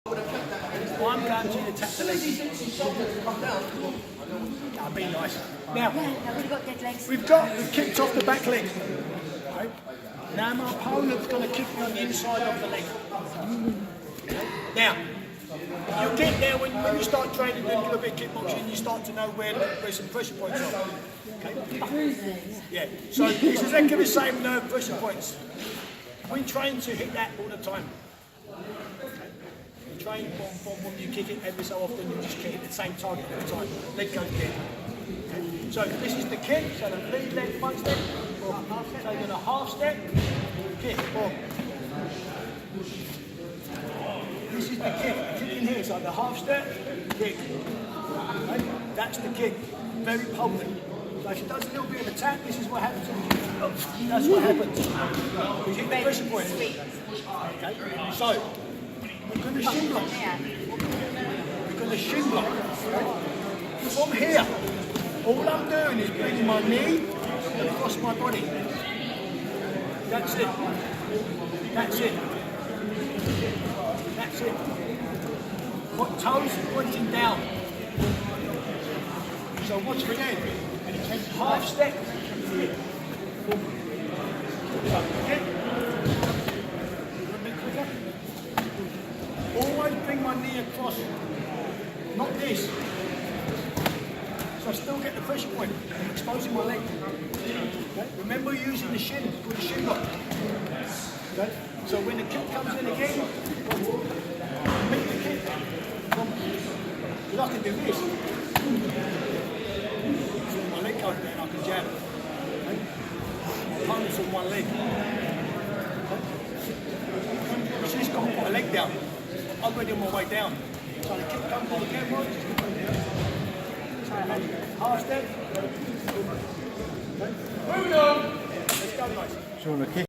I'm going to attack the leg. That'd be nice. Now, we've kicked off the back leg. Okay. Now my opponent's going to kick me on the inside of the leg. Okay. Now, you get there when you start training, doing a little bit of kickboxing, you start to know where some pressure points are. Okay. Yeah. So this is exactly the same nerve pressure points. We train to hit that all the time. Train bomb, you kick it every so often, you just hit the same target every time. Leg goes dead. Okay. So this is the kick, so the lead leg one step, or so you're going a half step, kick, bomb. This is the kick in here, so the half step, kick. Okay. That's the kick, very potent. So she does a little bit of attack, this is what happens. That's what happens. You hit the pressure point. Okay. So, we're going to shin block. We're going to shin block. From here, all I'm doing is bringing my knee across my body. That's it. That's it. That's it. Got toes pointing down. So watch it again. Half step. Always bring my knee across, not this. So I still get the pressure point, I'm exposing my leg. Okay? Remember using the shin, called the shin block. Okay? So when the kick comes in again, make the kick. Because I can do this. So when my leg goes there, I can jab. Okay? Opponents on one leg. Okay? So just got to put a leg down. I'm already on my way down. So the kick comes in again, right? Half step. Moving on. Let's go, guys.